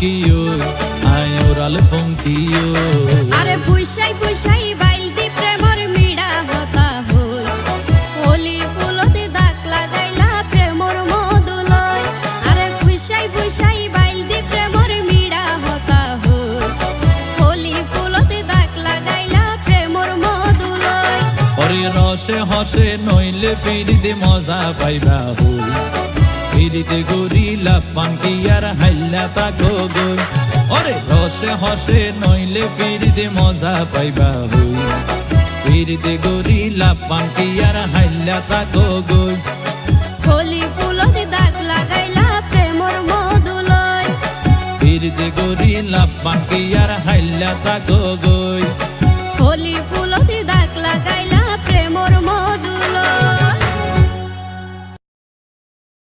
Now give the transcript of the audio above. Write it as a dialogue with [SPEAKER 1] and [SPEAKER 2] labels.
[SPEAKER 1] কিও আয় ওরাল ফঙ্কিও
[SPEAKER 2] আরে ফুইসাই ফুইসাই বাইলতি প্রেমর মিড়া হতা হই হোলি ফুলতে দাগ লাগাইলা প্রেমর মধুলয় আরে ফুইসাই ফুইসাই বাইলতি প্রেমর মিড়া হতা হই হোলি ফুলতে দাগ লাগাইলা প্রেমর মধুলয়
[SPEAKER 1] ওরে রসে হসে নইলে ফিরিতে মজা পাইবা হই ফিরিতে গরিলা পাঙ্কি আর হাইলা তাকো গই ওরে রসে হসে নইলে ফিরিতে মজা পাইবা হই ফিরিতে গরিলা পাঙ্কি আর হাইলা তাকো গই
[SPEAKER 2] হোলি ফুলতে দাগ লাগাইলা প্রেমর মধুলয়
[SPEAKER 1] ফিরিতে গরিলা পাঙ্কি আর হাইলা তাকো গই।